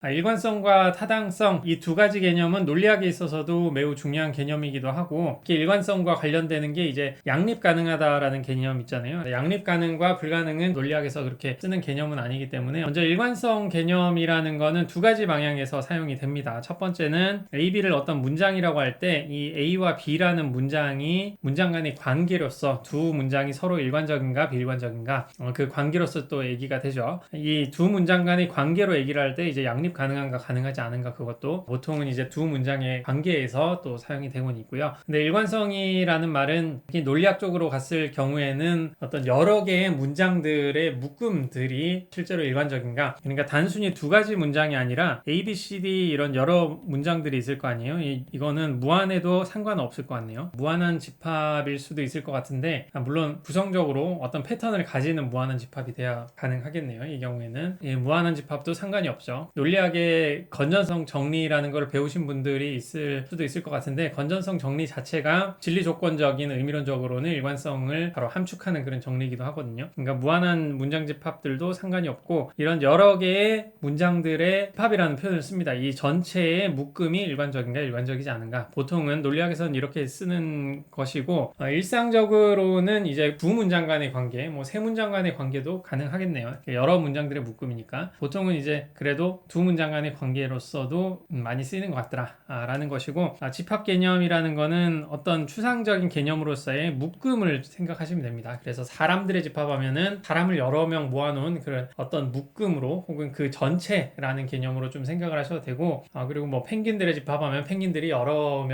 일관성과 타당성 이 두 가지 개념은 논리학에 있어서도 매우 중요한 개념이기도 하고, 특히 일관성과 관련되는 게 이제 양립 가능하다라는 개념 있잖아요. 양립 가능과 불가능은 논리학에서 그렇게 쓰는 개념은 아니기 때문에, 먼저 일관성 개념이라는 거는 두 가지 방향에서 사용이 됩니다. 첫 번째는 A, B를 어떤 문장이라고 할 때 이 A와 B라는 문장이 문장 간의 관계로서 두 문장이 서로 일관적인가 비일관적인가, 그 관계로서 또 얘기가 되죠. 이 두 문장 간의 관계로 얘기를 할 때 이제 양립 가능한가 가능하지 않은가, 그것도 보통은 이제 두 문장의 관계에서 또 사용이 되곤 있고요. 근데 일관성이라는 말은 논리학적으로 갔을 경우에는 어떤 여러 개의 문장들의 묶음들이 실제로 일관적인가, 그러니까 단순히 두 가지 문장이 아니라 A, B, C, D 이런 여러 문장들이 있을 거 아니에요. 이거는 무한해도 상관없을 거 같네요. 무한한 집합일 수도 있을 것 같은데, 물론 구성적으로 어떤 패턴을 가지는 무한한 집합이 돼야 가능하겠네요. 이 경우에는 무한한 집합도 상관이 없죠. 논리학의 건전성 정리라는 걸 배우신 분들이 있을 수도 있을 것 같은데, 건전성 정리 자체가 진리 조건적인 의미론적으로는 일관성을 바로 함축하는 그런 정리이기도 하거든요. 그러니까 무한한 문장 집합들도 상관이 없고, 이런 여러 개의 문장들의 집합이라는 표현을 씁니다. 이 전체의 묶음이 일관적인가 일관적이지 않은가, 보통은 논리학에서는 이렇게 쓰는 것이고, 일상적으로는 이제 두 문장 간의 관계, 뭐 세 문장 간의 관계도 가능하겠네요. 여러 문장들의 묶음이니까 보통은 이제 그래도 두 문장 간의 관계로서도 많이 쓰이는 것 같더라 라는 것이고, 집합 개념이라는 거는 어떤 추상적인 개념으로서의 묶음을 생각하시면 됩니다. 그래서 사람들의 집합하면은 사람을 여러 명 모아놓은 그런 어떤 묶음으로, 혹은 그 전체라는 개념으로 좀 생각을 하셔도 되고, 그리고 뭐 펭귄들의 집합하면 펭귄들이 여러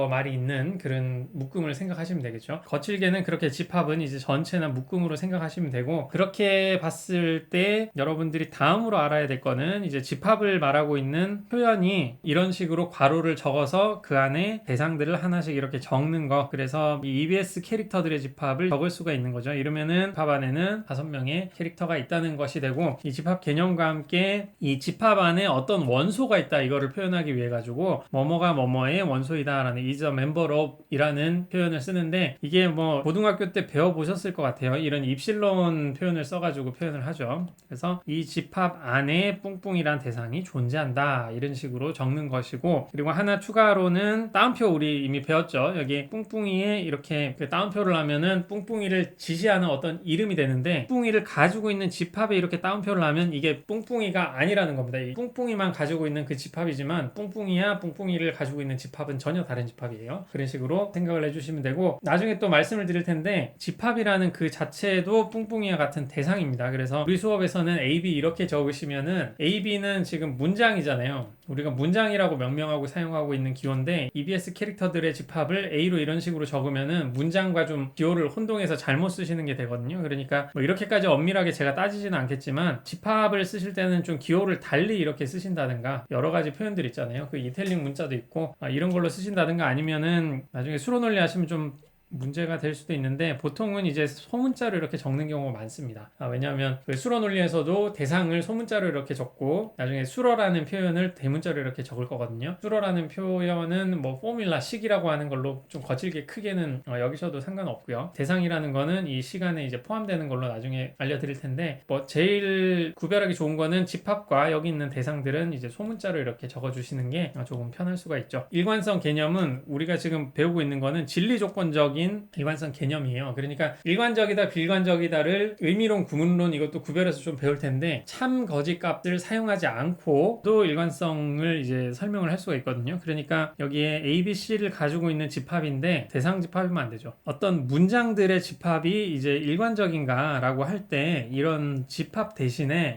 마리 있는 그런 묶음을 생각하시면 되겠죠. 거칠게는 그렇게 집합은 이제 전체나 묶음으로 생각하시면 되고, 그렇게 봤을 때 여러분들이 다음으로 알아야 될 거는, 이제 집합을 말하고 있는 표현이 이런 식으로 괄호를 적어서 그 안에 대상들을 하나씩 이렇게 적는 거, 그래서 이 EBS 캐릭터들의 집합을 적을 수가 있는 거죠. 이러면은 집합 안에는 5명의 캐릭터가 있다는 것이 되고, 이 집합 개념과 함께 이 집합 안에 어떤 원소가 있다, 이거를 표현하기 위해 가지고 뭐뭐가 뭐뭐의 원소이다 라는 is a member of 이라는 표현을 쓰는데, 이게 뭐 고등학교 때 배워보셨을 것 같아요. 이런 입실론 표현을 써가지고 표현을 하죠. 그래서 이 집합 안에 뿡뿡이란 대상이 존재한다, 이런 식으로 적는 것이고, 그리고 하나 추가로는 따옴표, 우리 이미 배웠죠. 여기 뿡뿡이에 이렇게 따옴표를 하면은 뿡뿡이를 지시하는 어떤 이름이 되는데, 뿡뿡이를 가지고 있는 집합에 이렇게 따옴표를 하면 이게 뿡뿡이가 아니라는 겁니다. 이 뿡뿡이만 가지고 있는 그 집합이지만, 뿡뿡이야 뿡뿡이를 가지고 있는 집합은 전혀 다른 집합이에요. 그런 식으로 생각을 해주시면 되고, 나중에 또 말씀을 드릴 텐데, 집합이라는 그 자체도 뿡뿡이와 같은 대상입니다. 그래서 우리 수업에서는 AB 이렇게 적으시면은, AB는 지금 문장이잖아요. 우리가 문장이라고 명명하고 사용하고 있는 기호인데, EBS 캐릭터들의 집합을 A로 이런 식으로 적으면은 문장과 좀 기호를 혼동해서 잘못 쓰시는 게 되거든요. 그러니까 뭐 이렇게까지 엄밀하게 제가 따지지는 않겠지만, 집합을 쓰실 때는 좀 기호를 달리 이렇게 쓰신다든가, 여러 가지 표현들 있잖아요. 그 이탈릭 문자도 있고, 이런 걸로 쓰신다든가, 아니면은 나중에 수로 논리 하시면 좀 문제가 될 수도 있는데, 보통은 이제 소문자로 이렇게 적는 경우가 많습니다. 왜냐하면 그 수러 논리에서도 대상을 소문자로 이렇게 적고, 나중에 수러라는 표현을 대문자로 이렇게 적을 거거든요. 수러라는 표현은 뭐 포뮬라 식이라고 하는 걸로 좀 거칠게 크게는 여기셔도 상관없고요. 대상이라는 거는 이 시간에 이제 포함되는 걸로 나중에 알려드릴 텐데, 뭐 제일 구별하기 좋은 거는 집합과 여기 있는 대상들은 이제 소문자로 이렇게 적어주시는 게 조금 편할 수가 있죠. 일관성 개념은 우리가 지금 배우고 있는 거는 진리 조건적인 일관성 개념이에요. 그러니까 일관적이다 비일관적이다를 의미론 구문론 이것도 구별해서 좀 배울 텐데, 참 거짓 값을 사용하지 않고도 일관성을 이제 설명을 할 수가 있거든요. 그러니까 여기에 A, B, C를 가지고 있는 집합인데, 대상 집합이면 안 되죠. 어떤 문장들의 집합이 이제 일관적인가 라고 할 때, 이런 집합 대신에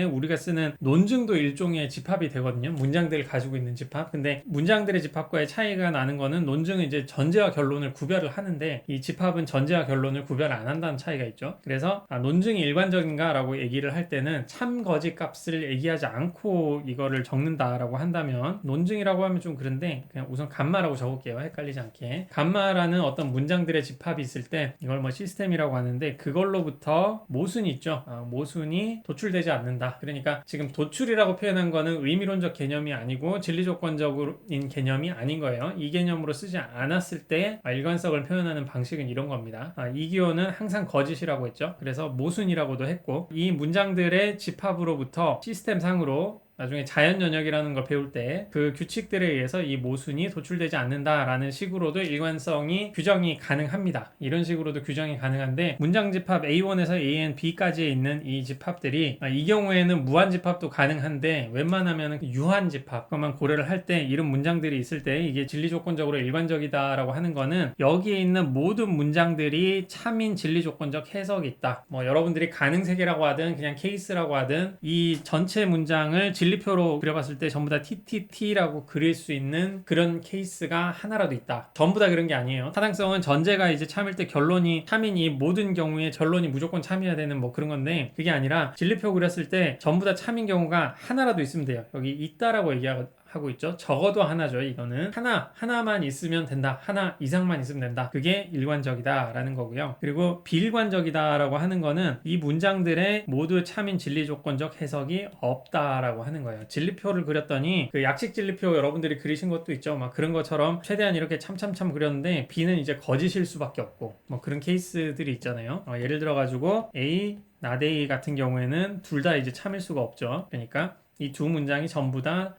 우리가 쓰는 논증도 일종의 집합이 되거든요. 문장들을 가지고 있는 집합. 근데 문장들의 집합과의 차이가 나는 거는, 논증은 이제 전제와 결론을 구별을 하는데, 이 집합은 전제와 결론을 구별 안 한다는 차이가 있죠. 그래서 논증이 일관적인가 라고 얘기를 할 때는 참 거짓 값을 얘기하지 않고 이거를 적는다라고 한다면, 논증이라고 하면 좀 그런데 그냥 우선 감마라고 적을게요. 헷갈리지 않게. 감마라는 어떤 문장들의 집합이 있을 때, 이걸 뭐 시스템이라고 하는데, 그걸로부터 모순이 있죠. 모순이 도출되지 않는다. 그러니까 지금 도출이라고 표현한 거는 의미론적 개념이 아니고 진리조건적인 개념이 아닌 거예요. 이 개념으로 쓰지 않았을 때 일관성을 표현하는 방식은 이런 겁니다. 이 기호는 항상 거짓이라고 했죠. 그래서 모순이라고도 했고, 이 문장들의 집합으로부터 시스템상으로 나중에 자연 연역이라는 걸 배울 때 그 규칙들에 의해서 이 모순이 도출되지 않는다라는 식으로도 일관성이 규정이 가능합니다. 이런 식으로도 규정이 가능한데 문장 집합 A1에서 ANB까지에 있는 이 집합들이 이 경우에는 무한 집합도 가능한데 웬만하면 유한 집합 그것만 고려를 할 때 이런 문장들이 있을 때 이게 진리 조건적으로 일관적이다라고 하는 거는 여기에 있는 모든 문장들이 참인 진리 조건적 해석이 있다. 뭐 여러분들이 가능 세계라고 하든 그냥 케이스라고 하든 이 전체 문장을 진리표로 그려봤을 때 전부 다 TTT라고 그릴 수 있는 그런 케이스가 하나라도 있다. 전부 다 그런 게 아니에요. 타당성은 전제가 이제 참일 때 결론이 참인이 모든 경우에 결론이 무조건 참여해야 되는 뭐 그런 건데 그게 아니라 진리표 그렸을 때 전부 다 참인 경우가 하나라도 있으면 돼요. 여기 있다라고 얘기하고 있죠. 적어도 하나죠. 이거는 하나만 있으면 된다. 하나 이상만 있으면 된다. 그게 일관적이다 라는 거고요. 그리고 비일관적이다 라고 하는 거는 이 문장들의 모두 참인 진리 조건적 해석이 없다라고 하는 거예요. 진리표를 그렸더니 그 약식 진리표 여러분들이 그리신 것도 있죠. 막 그런 것처럼 최대한 이렇게 참참참 그렸는데 B는 이제 거짓일 수밖에 없고 뭐 그런 케이스들이 있잖아요. 예를 들어 가지고 A, not A 같은 경우에는 둘 다 이제 참일 수가 없죠. 그러니까 이 두 문장이 전부 다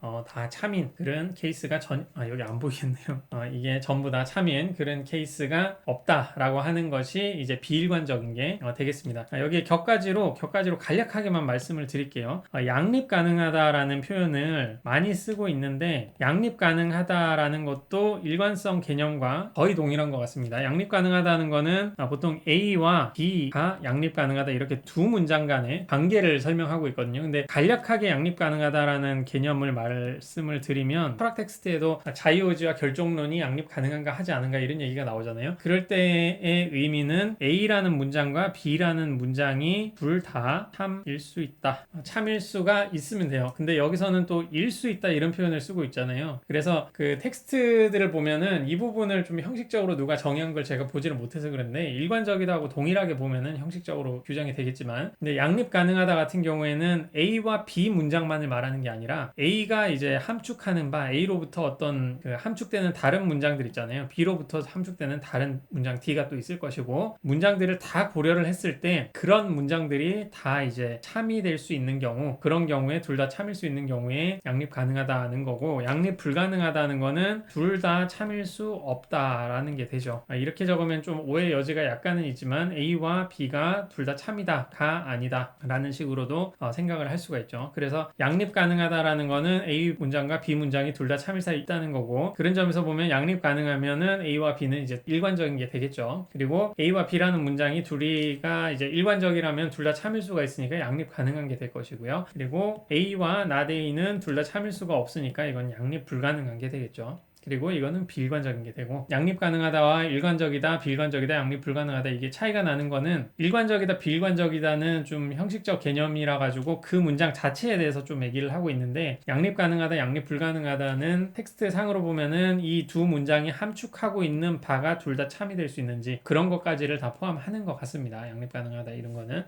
참인 그런 케이스가 여기 안 보이겠네요. 이게 전부 다 참인 그런 케이스가 없다라고 하는 것이 이제 비일관적인 게 되겠습니다. 여기 격가지로 간략하게만 말씀을 드릴게요. 양립 가능하다라는 표현을 많이 쓰고 있는데 양립 가능하다라는 것도 일관성 개념과 거의 동일한 것 같습니다. 양립 가능하다는 거는 보통 A와 B가 양립 가능하다 이렇게 두 문장 간의 관계를 설명하고 있거든요. 근데 간략하게 양립 가능하다라는 개념을 말씀을 드리면 철학 텍스트에도 자유의지와 결정론이 양립 가능한가 하지 않은가 이런 얘기가 나오잖아요. 그럴 때의 의미는 A라는 문장과 B라는 문장이 둘 다 참일 수 있다. 참일 수가 있으면 돼요. 근데 여기서는 또 일 수 있다 이런 표현을 쓰고 있잖아요. 그래서 그 텍스트들을 보면은 이 부분을 좀 형식적으로 누가 정의한 걸 제가 보지를 못해서 그랬는데 일관적이다 하고 동일하게 보면은 형식적으로 규정이 되겠지만 근데 양립 가능하다 같은 경우에는 A와 B 문장만을 말하는 게 아니라 A가 이제 함축하는 바 A로부터 어떤 그 함축되는 다른 문장들 있잖아요. B로부터 함축되는 다른 문장 D가 또 있을 것이고 문장들을 다 고려를 했을 때 그런 문장들이 다 이제 참이 될 수 있는 경우 그런 경우에 둘 다 참일 수 있는 경우에 양립 가능하다는 거고 양립 불가능하다는 거는 둘 다 참일 수 없다라는 게 되죠. 이렇게 적으면 좀 오해 여지가 약간은 있지만 A와 B가 둘 다 참이다가 아니다 라는 식으로도 생각을 할 수가 있죠. 그래서 양립 가능하다라는 거는 A 문장과 B 문장이 둘 다 참일 수 있다는 거고 그런 점에서 보면 양립 가능하면은 A와 B는 이제 일관적인 게 되겠죠. 그리고 A와 B라는 문장이 둘이가 이제 일관적이라면 둘 다 참일 수가 있으니까 양립 가능한 게 될 것이고요. 그리고 A와 not A는 둘 다 참일 수가 없으니까 이건 양립 불가능한 게 되겠죠. 그리고 이거는 비일관적인 게 되고 양립 가능하다와 일관적이다, 비일관적이다, 양립 불가능하다 이게 차이가 나는 거는 일관적이다, 비일관적이다는 좀 형식적 개념이라 가지고 그 문장 자체에 대해서 좀 얘기를 하고 있는데 양립 가능하다, 양립 불가능하다는 텍스트 상으로 보면은 이 두 문장이 함축하고 있는 바가 둘 다 참이 될 수 있는지 그런 것까지를 다 포함하는 것 같습니다. 양립 가능하다 이런 거는